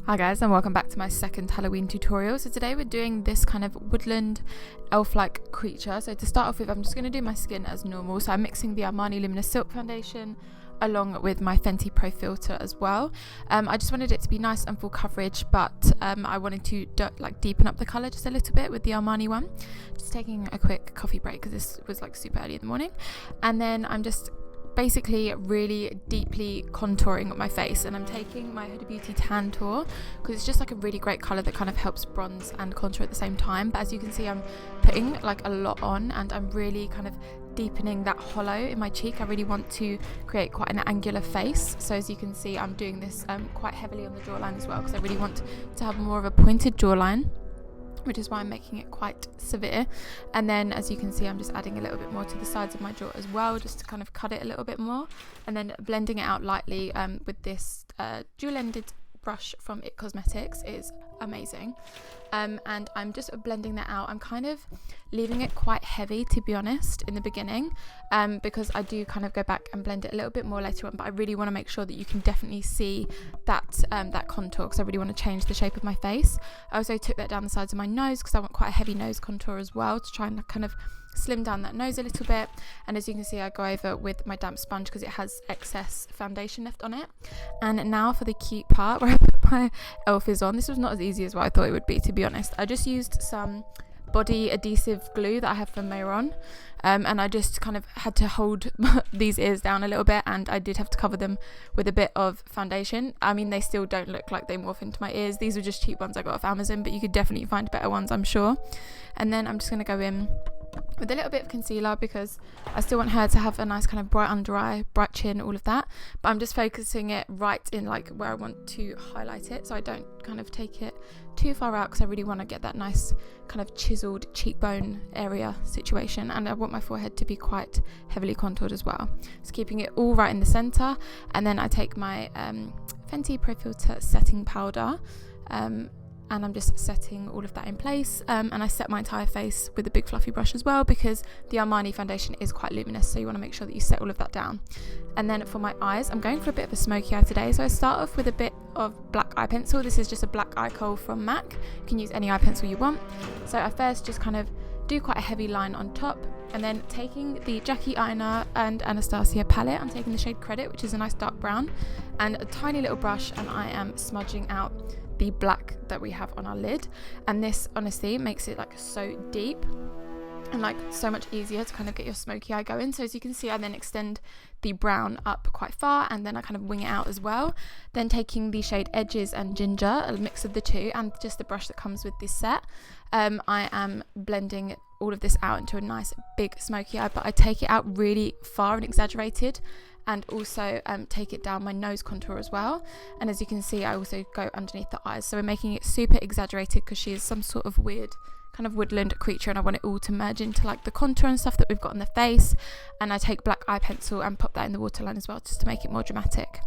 Hi guys, and welcome back to my second Halloween tutorial. So today we're doing this kind of woodland elf-like creature. So to start off with, I'm just going to do my skin as normal. So I'm mixing the Armani Luminous Silk Foundation along with my Fenty Profilt'r as well. I just wanted it to be nice and full coverage, but I wanted to deepen up the colour just a little bit with the Armani one. Just taking a quick coffee break because this was like super early in the morning. And then I'm just basically really deeply contouring my face, and I'm taking my Huda Beauty Tantour because it's just like a really great colour that kind of helps bronze and contour at the same time. But as you can see, I'm putting like a lot on, and I'm really kind of deepening that hollow in my cheek. I really want to create quite an angular face, so as you can see, I'm doing this quite heavily on the jawline as well, because I really want to have more of a pointed jawline, which is why I'm making it quite severe. And then as you can see, I'm just adding a little bit more to the sides of my jaw as well, just to kind of cut it a little bit more, and then blending it out lightly with this dual-ended brush from IT Cosmetics. Is amazing. And I'm just blending that out. I'm kind of leaving it quite heavy, to be honest, in the beginning, because I do kind of go back and blend it a little bit more later on, but I really want to make sure that you can definitely see that that contour, because I really want to change the shape of my face. I also took that down the sides of my nose because I want quite a heavy nose contour as well, to try and kind of slim down that nose a little bit. And as you can see, I go over with my damp sponge because it has excess foundation left on it. And now for the cute part where I put my elf is on. This was not as easy as what I thought it would be, to be honest. I just used some body adhesive glue that I have from Mayron, and I just kind of had to hold these ears down a little bit, and I did have to cover them with a bit of foundation. I mean, they still don't look like they morph into my ears. These were just cheap ones I got off Amazon, but you could definitely find better ones, I'm sure. And then I'm just going to go in with a little bit of concealer because I still want her to have a nice kind of bright under eye, bright chin, all of that, but I'm just focusing it right in like where I want to highlight it, so I don't kind of take it too far out, because I really want to get that nice kind of chiseled cheekbone area situation, and I want my forehead to be quite heavily contoured as well. So keeping it all right in the center, and then I take my Fenty Profilt'r setting powder, and I'm just setting all of that in place, and I set my entire face with a big fluffy brush as well, because the Armani foundation is quite luminous, so you want to make sure that you set all of that down. And then for my eyes, I'm going for a bit of a smoky eye today, so I start off with a bit of black eye pencil. This is just a black eye kohl from MAC. You can use any eye pencil you want. So I first just kind of do quite a heavy line on top, and then taking the Jackie, Aina and Anastasia palette, I'm taking the shade Credit, which is a nice dark brown, and a tiny little brush, and I am smudging out the black that we have on our lid. And this honestly makes it like so deep and like so much easier to kind of get your smoky eye going. So as you can see, I then extend the brown up quite far, and then I kind of wing it out as well. Then taking the shade Edges and Ginger, a mix of the two, and just the brush that comes with this set, I am blending all of this out into a nice big smoky eye, but I take it out really far and exaggerated, and also take it down my nose contour as well. And as you can see, I also go underneath the eyes, so we're making it super exaggerated because she is some sort of weird kind of woodland creature, and I want it all to merge into like the contour and stuff that we've got on the face. And I take black eye pencil and pop that in the waterline as well, just to make it more dramatic.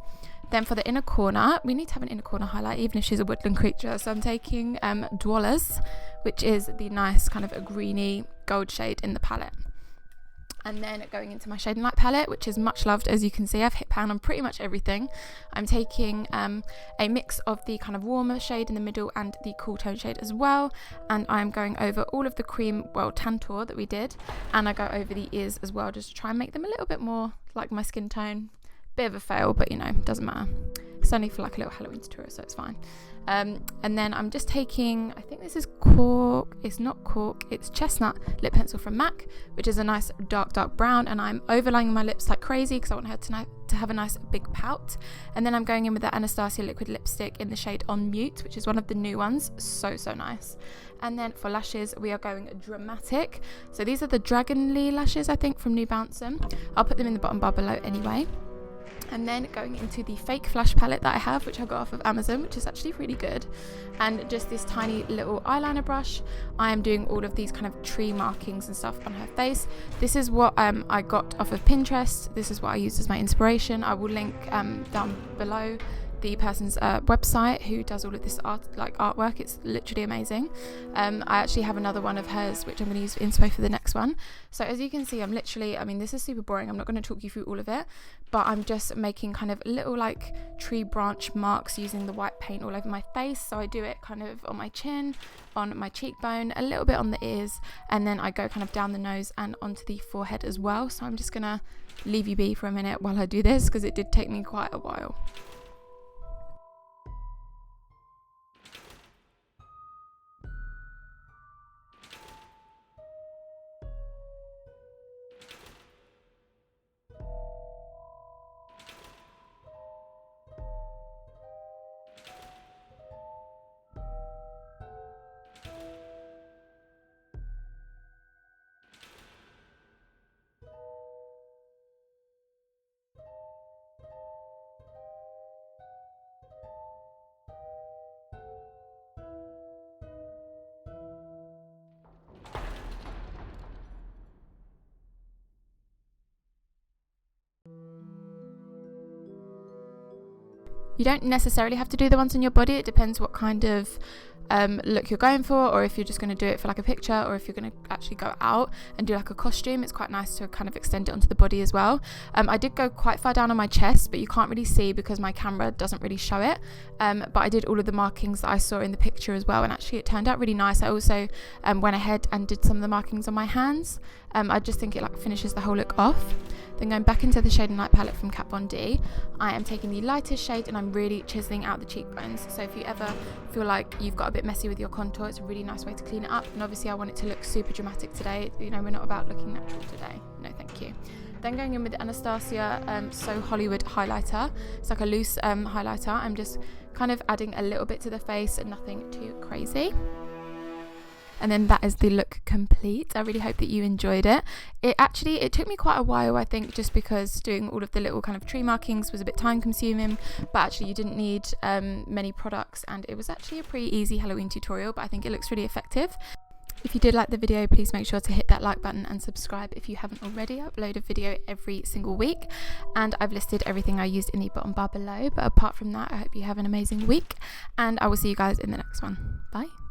Then for the inner corner, we need to have an inner corner highlight even if she's a woodland creature, so I'm taking Dwellers, which is the nice kind of a greeny gold shade in the palette. And then going into my Shade and Light palette, which is much loved. As you can see, I've hit pan on pretty much everything. I'm taking a mix of the kind of warmer shade in the middle and the cool tone shade as well, and I'm going over all of the cream, well, Tantour that we did, and I go over the ears as well, just to try and make them a little bit more like my skin tone. Bit of a fail, but you know, doesn't matter. It's only for like a little Halloween tutorial, so it's fine. And then I'm just taking, I think this is Cork, it's not Cork, it's Chestnut lip pencil from MAC, which is a nice dark brown, and I'm overlaying my lips like crazy because I want her to have a nice big pout. And then I'm going in with that Anastasia liquid lipstick in the shade On Mute, which is one of the new ones, so nice. And then for lashes, we are going dramatic. So these are the Dragonly lashes, I think, from Nubounsom. I'll put them in the bottom bar below anyway. And then going into the fake flash palette that I have, which I got off of Amazon, which is actually really good, and just this tiny little eyeliner brush, I am doing all of these kind of tree markings and stuff on her face. This is what I got off of Pinterest. This is what I used as my inspiration. I will link down below the person's website who does all of this artwork. It's literally amazing. I actually have another one of hers which I'm going to use for inspo for the next one. So as you can see, I'm literally, I mean, this is super boring, I'm not going to talk you through all of it, but I'm just making kind of little like tree branch marks using the white paint all over my face. So I do it kind of on my chin, on my cheekbone, a little bit on the ears, and then I go kind of down the nose and onto the forehead as well. So I'm just gonna leave you be for a minute while I do this, because it did take me quite a while. You don't necessarily have to do the ones on your body. It depends what kind of look you're going for, or if you're just going to do it for like a picture, or if you're going to actually go out and do like a costume. It's quite nice to kind of extend it onto the body as well. I did go quite far down on my chest, but you can't really see because my camera doesn't really show it, but I did all of the markings that I saw in the picture as well, and actually it turned out really nice. I also went ahead and did some of the markings on my hands. I just think it like finishes the whole look off. Then going back into the Shade and Light palette from Kat Von D, I am taking the lightest shade and I'm really chiseling out the cheekbones. So if you ever feel like you've got a bit messy with your contour, it's a really nice way to clean it up. And obviously I want it to look super dramatic today. You know, we're not about looking natural today. No, thank you. Then going in with the Anastasia So Hollywood highlighter. It's like a loose highlighter. I'm just kind of adding a little bit to the face and nothing too crazy. And then that is the look complete. I really hope that you enjoyed it. It took me quite a while, I think, just because doing all of the little kind of tree markings was a bit time consuming, but actually you didn't need many products, and it was actually a pretty easy Halloween tutorial, but I think it looks really effective. If you did like the video, please make sure to hit that like button and subscribe if you haven't already. I upload a video every single week, and I've listed everything I used in the bottom bar below. But apart from that, I hope you have an amazing week, and I will see you guys in the next one. Bye.